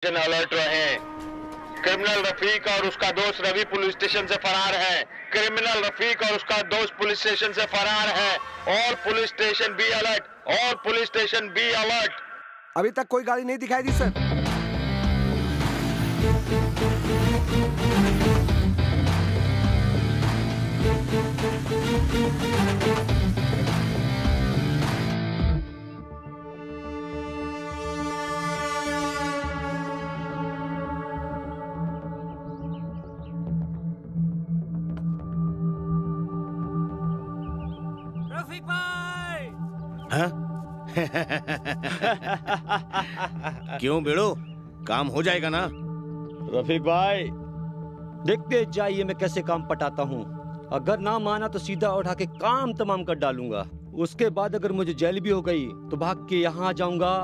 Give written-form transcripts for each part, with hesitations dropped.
Alert रहे। Criminal Rafiq और उसका दोस्त रवि पुलिस स्टेशन से फरार है। क्रिमिनल रफीक और उसका दोस्त पुलिस स्टेशन से फरार है। और पुलिस स्टेशन बी अलर्ट, और पुलिस स्टेशन बी अलर्ट। अभी तक कोई गाड़ी नहीं दिखाई दी सर। रफीक भाई! हाँ? क्यों बेड़ो, काम हो जाएगा ना? रफीक भाई, देखते जाइए मैं कैसे काम पटाता हूँ। अगर ना माना तो सीधा उठा के काम तमाम कर डालूंगा। उसके बाद अगर मुझे जेल भी हो गई तो भाग के यहाँ आ जाऊंगा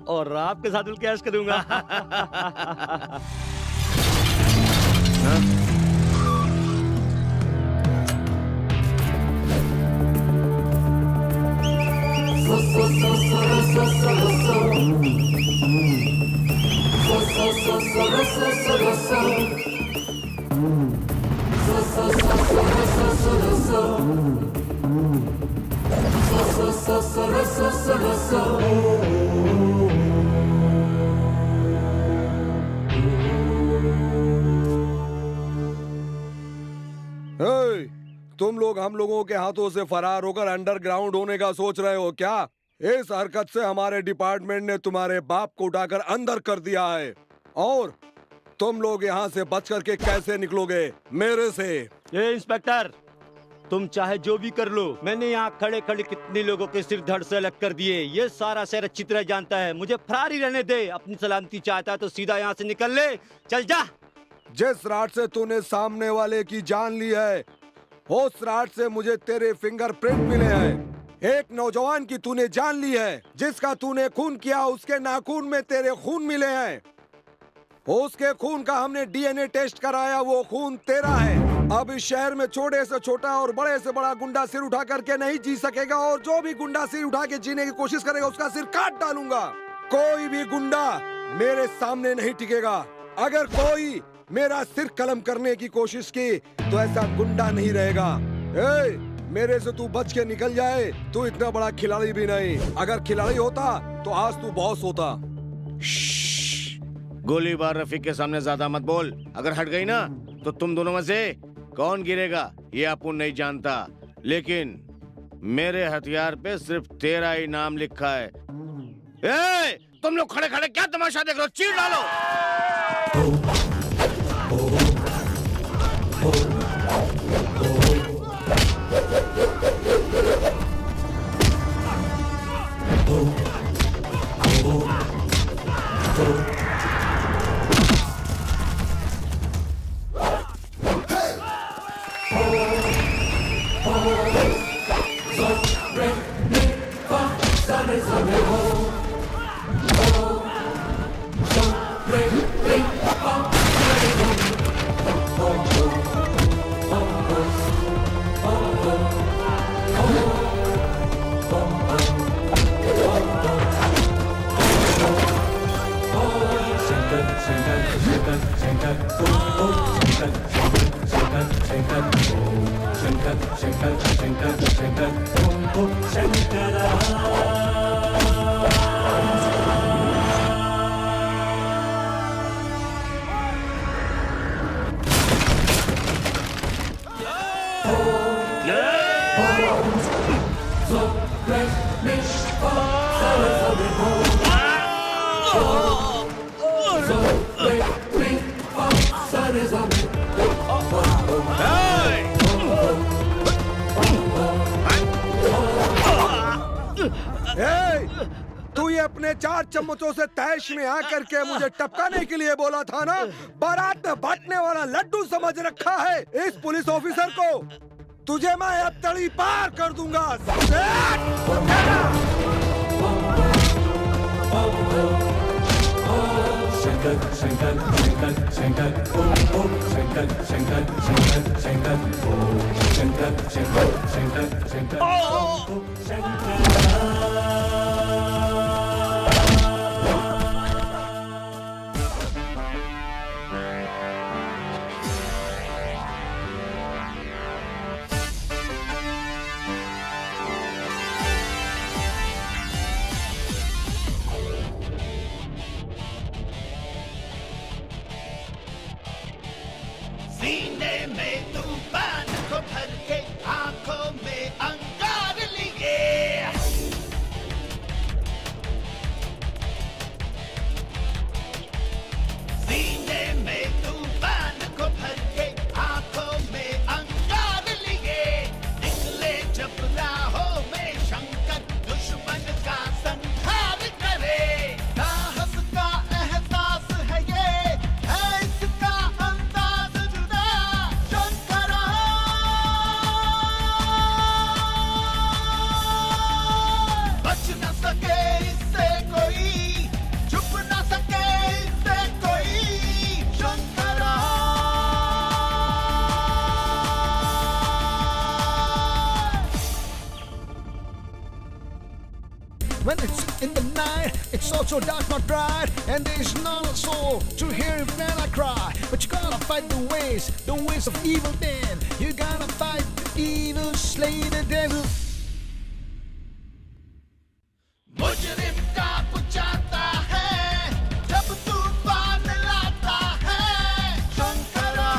और आपके साथ उल कैश करूंगा। हे, तुम लोग हम लोगों के हाथों से फरार होकर अंडरग्राउंड होने का सोच रहे हो क्या? इस हरकत से हमारे डिपार्टमेंट ने तुम्हारे बाप को उठाकर अंदर कर दिया है। और तुम लोग यहाँ से बच करके कैसे निकलोगे मेरे से? ये इंस्पेक्टर, तुम चाहे जो भी कर लो, मैंने यहाँ खड़े खड़े कितने लोगों के सिर धड़ से अलग कर दिए। ये सारा शहर अच्छी तरह जानता है। मुझे फरार ही रहने दे। अपनी सलामती चाहता है तो सीधा यहाँ से निकल ले। चल जा। जिस रात से तूने सामने वाले की जान ली है, उस रात से मुझे तेरे फिंगरप्रिंट मिले हैं। एक नौजवान की तूने जान ली है, जिसका तूने खून किया, उसके नाखून में तेरे खून मिले हैं। उसके खून का हमने डीएनए टेस्ट कराया, वो खून तेरा है। अब इस शहर में छोटे से छोटा और बड़े से बड़ा गुंडा सिर उठा करके नहीं जी सकेगा, और जो भी गुंडा सिर उठा के जीने की कोशिश करेगा उसका सिर काट डालूंगा। कोई भी गुंडा मेरे सामने नहीं टिकेगा। अगर कोई मेरा सिर कलम करने की कोशिश की तो ऐसा गुंडा नहीं रहेगा। ए, मेरे से तू बच के निकल जाए। तू इतना बड़ा खिलाड़ी भी नहीं। अगर खिलाड़ी होता तो आज तू बॉस होता। गोलीबार रफीक के सामने ज्यादा मत बोल। अगर हट गई ना तो तुम दोनों में से कौन गिरेगा ये अपुन नहीं जानता, लेकिन मेरे हथियार पे सिर्फ तेरा ही नाम लिखा है। ए, तुम लोग खड़े खड़े क्या तमाशा देख रहे हो? चीर डालो। तू ये अपने 4 चम्मचों से तैश में आकर के मुझे टपकाने के लिए बोला था ना? बारात में बांटने वाला लड्डू समझ रखा है इस पुलिस ऑफिसर को। तुझे मैं अब तड़ी पार कर दूंगा। सीने में तूफान को भर के आंखों में अंगार लिए सीने में तूफान को भर के आंखों में अंगार लिए निकले जब राहों में शंकर दुश्मन का संहार करे साहस का एहसास है ये है इसका अंदाज जुदा शंकरा बच न सके इससे कोई छुप न सके इससे कोई Shankara When it's in the night, it's also dark, not bright, and there's not a soul to hear it when I cry. But you gotta fight the ways of evil men. You gotta fight the evil, slay the devil. मुजरिम का पुचाता है जब तूफान लाता है शंकरा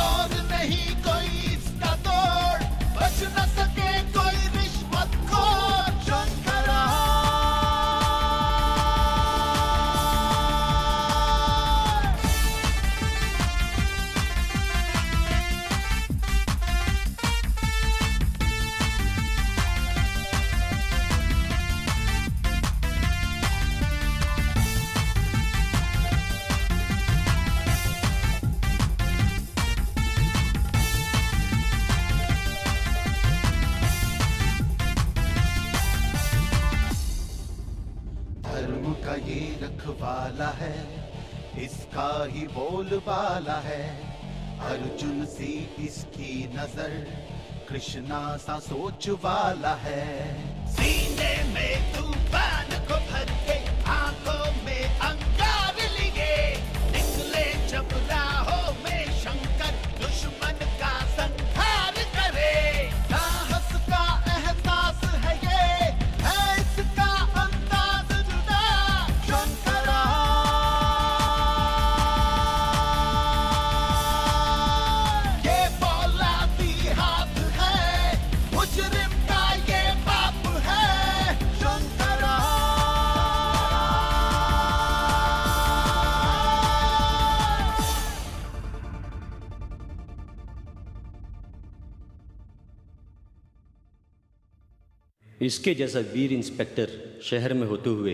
और नहीं कोई इसका तोड़ बच न सके कोई रिश्वतखोर शंकरा धर्म का ये रखवाला है इसका ही बोलबाला है अर्जुन सी इसकी नजर कृष्णा सा सोच वाला है सीने में तूफान को भर के आंखों में अंगार लिए निकले जब राहों में शंकर दुश्मन का संहार करे साहस का एहसास है ये है इसका अंदाज जुदा शंकरा ये फौलादी हाथ है मुजरिम का ये बाप है शंकरा इसके जैसा वीर इंस्पेक्टर शहर में होते हुए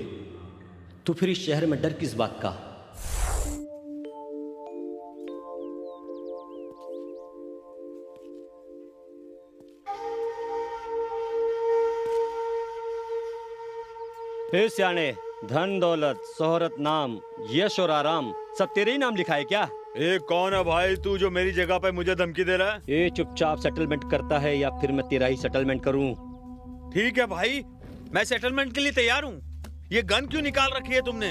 तो फिर इस शहर में डर किस बात का? हे सियाने, धन दौलत शोहरत नाम यश और आराम सब तेरे ही नाम लिखा है क्या? ए कौन है भाई तू जो मेरी जगह पे मुझे धमकी दे रहा है? ये चुपचाप सेटलमेंट करता है या फिर मैं तेरा ही सेटलमेंट करूं? ठीक है भाई, मैं सेटलमेंट के लिए तैयार हूँ। ये गन क्यों निकाल रखी है तुमने?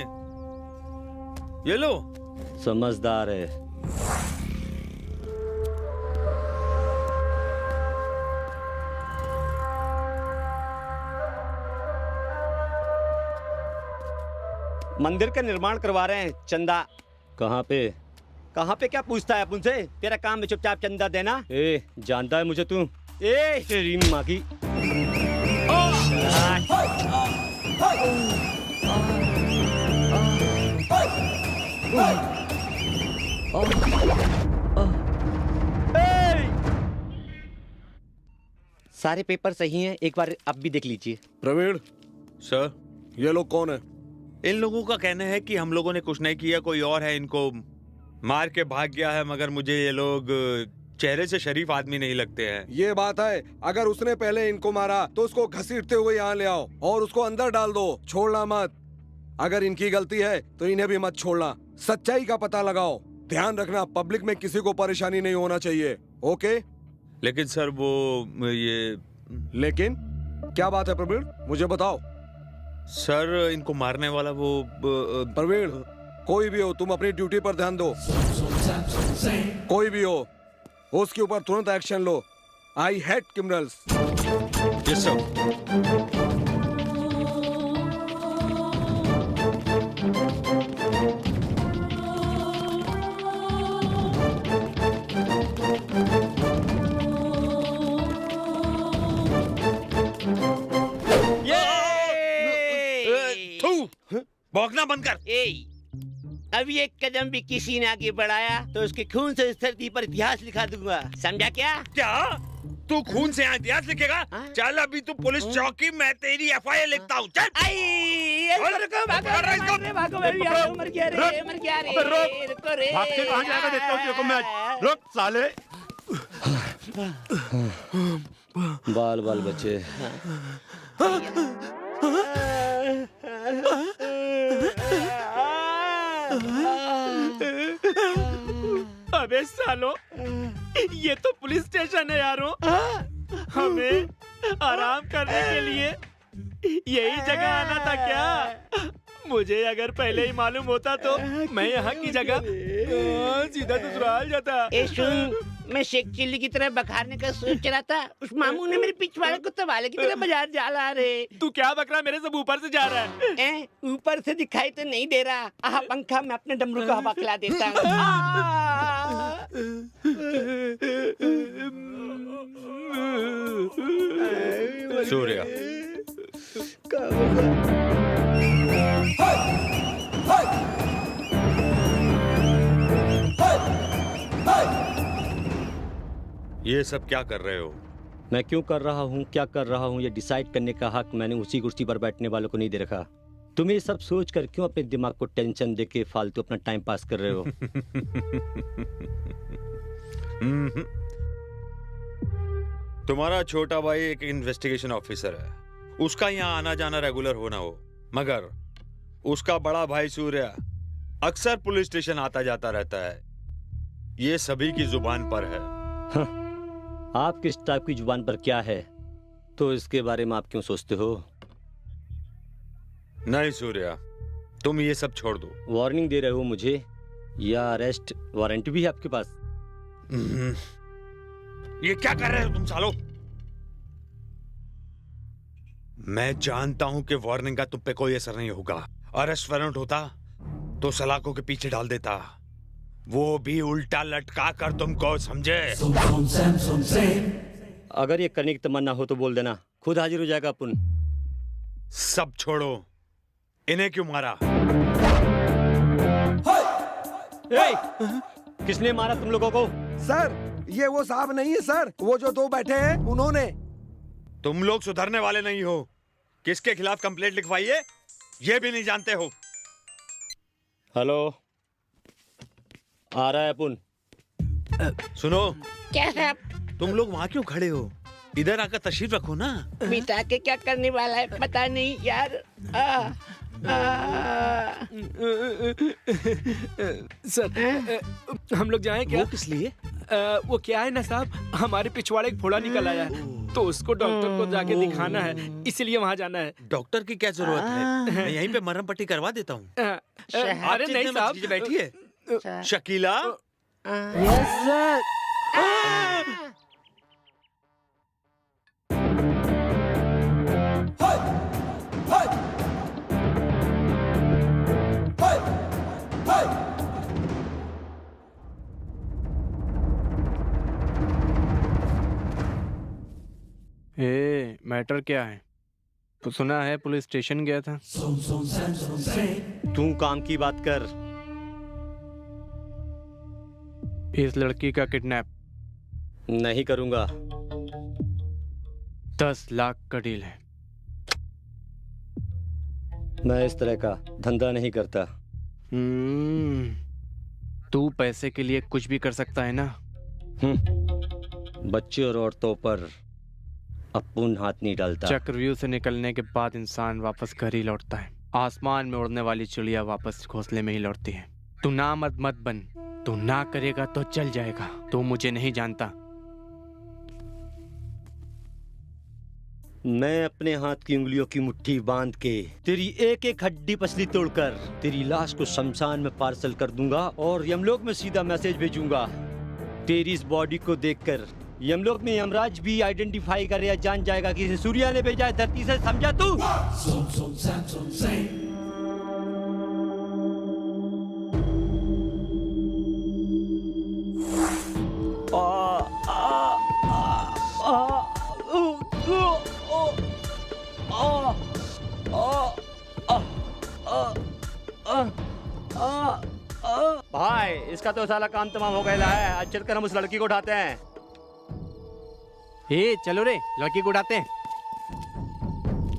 ये लो। समझदार है। मंदिर का निर्माण करवा रहे हैं, चंदा। कहाँ पे? कहाँ पे क्या पूछता है अपन से? तेरा काम है चुपचाप चंदा देना। ए, जानता है मुझे तू? ए, तेरी माँ की। सारे पेपर सही हैं, एक बार आप भी देख लीजिए। प्रवीण, सर, ये लोग कौन है? इन लोगों का कहना है कि हम लोगों ने कुछ नहीं किया, कोई और है इनको मार के भाग गया है, मगर मुझे ये लोग चेहरे से शरीफ आदमी नहीं लगते हैं। ये बात है, अगर उसने पहले इनको मारा तो उसको घसीटते हुए यहाँ ले आओ और उसको अंदर डाल दो, छोड़ना मत। अगर इनकी गलती है तो इन्हें भी मत छोड़ना। सच्चाई का पता लगाओ। ध्यान रखना, पब्लिक में किसी को परेशानी नहीं होना चाहिए। ओके? लेकिन सर वो ये लेकिन क्या बात है प्रवीण, मुझे बताओ। सर, इनको मारने वाला वो प्रवीण, कोई भी हो, तुम अपनी ड्यूटी पर ध्यान दो। कोई भी हो, उसके ऊपर तुरंत एक्शन लो। I hate criminals. Yes sir. भौंकना बंद कर। ए, अभी एक कदम भी किसी ने आगे बढ़ाया तो उसके खून से इस धरती पर इतिहास लिखा दूंगा, समझा क्या? क्या तू खून से यहाँ इतिहास लिखेगा? हाँ? चल अभी तू पुलिस चौकी, मैं तेरी FIR लिखता हूँ। चल मर गया रे। रुको रे। भाग के कहाँ जाएगा देखता हूँ तेरे को मैं। रुक साले। बाल बाल बचे। अबे सालो, ये तो पुलिस स्टेशन है यारो। हमें आराम करने के लिए यही जगह आना था क्या? मुझे अगर पहले ही मालूम होता तो मैं यहाँ की जगह सीधा ससुराल जाता। ए सुन, मैं शेख चिल्ली की तरह बखारने का सोच रहा था, उस मामू ने मेरे पिछवाड़े को तबाले की तरह बाजार जाला रे। तू क्या बकरा मेरे सब ऊपर से जा रहा है? ऊपर से दिखाई तो नहीं दे रहा। आहा पंखा, मैं अपने डमरू को हवा खिला देता हूँ। सूर्या, ये सब क्या कर रहे हो? मैं क्यों कर रहा हूँ, क्या कर रहा हूँ, ये डिसाइड करने का हक मैंने उसी कुर्सी पर बैठने वालों को नहीं दे रखा। तुम ये सब सोच कर क्यों अपने दिमाग को टेंशन देके फालतू अपना टाइम पास कर रहे हो? तुम्हारा छोटा भाई एक इन्वेस्टिगेशन ऑफिसर है, उसका यहाँ आना जाना रेगुलर होना हो, मगर उसका बड़ा भाई सूर्या अक्सर पुलिस स्टेशन आता जाता रहता है। ये सभी की जुबान पर है। आप किस टाइप की जुबान पर क्या है तो इसके बारे में आप क्यों सोचते हो? नहीं सूर्या, तुम ये सब छोड़ दो। वार्निंग दे रहे हो मुझे या अरेस्ट वारंट भी है आपके पास? ये क्या कर रहे हो तुम सालो? मैं जानता हूं कि वार्निंग का तुम पे कोई असर नहीं होगा। अरेस्ट वारंट होता तो सलाखों के पीछे डाल देता, वो भी उल्टा लटका कर तुमको, समझे? अगर ये करने की तमन्ना हो तो बोल देना, खुद हाजिर हो जाएगा अपन। सब छोड़ो, इन्हें क्यों मारा? किसने मारा तुम लोगों को? सर, ये वो साहब नहीं है सर, वो जो दो बैठे हैं उन्होंने। तुम लोग सुधरने वाले नहीं हो। किसके खिलाफ कंप्लेंट लिखवाई है ये भी नहीं जानते हो। हेलो, आ रहा है अपन। सुनो, क्या साहब? तुम लोग वहाँ क्यों खड़े हो? इधर आकर तशरीफ रखो ना। बिता के क्या करने वाला है पता नहीं यार। सर, हम लोग जाएं क्या? वो किस लिए? वो क्या है ना साहब, हमारे पिछवाड़े एक फोड़ा निकल आया है तो उसको डॉक्टर को जाके दिखाना है, इसलिए वहाँ जाना है। डॉक्टर की क्या जरूरत है? मैं यहीं पे मरहम पट्टी करवा देता हूँ। अरे नहीं साहब, बैठिए। Shakeela, yes sir. मैटर क्या है? तो सुना है पुलिस स्टेशन गया था। तू काम की बात कर। इस लड़की का किडनैप नहीं करूंगा। 10 लाख का डील है। मैं इस तरह का धंधा नहीं करता। तू पैसे के लिए कुछ भी कर सकता है ना। बच्चे और औरतों पर अपन हाथ नहीं डालता। चक्रव्यूह से निकलने के बाद इंसान वापस घर ही लौटता है। आसमान में उड़ने वाली चिड़िया वापस घोंसले में ही लौटती है। तू ना मत बन। तू ना करेगा तो चल जाएगा। तू मुझे नहीं जानता। मैं अपने हाथ की उंगलियों की मुट्ठी बांध के तेरी एक एक हड्डी पसली तोड़कर तेरी लाश को शमशान में पार्सल कर दूंगा और यमलोक में सीधा मैसेज भेजूंगा। तेरी इस बॉडी को देखकर यमलोक में यमराज भी आइडेंटिफाई कर या जान जाएगा कि इसे सूर्या ने भेजा है धरती से, समझा तू? भाई इसका तो साला काम तमाम हो गया है। आज चलकर हम उस लड़की को उठाते हैं। चलो रे, लड़की को उठाते हैं।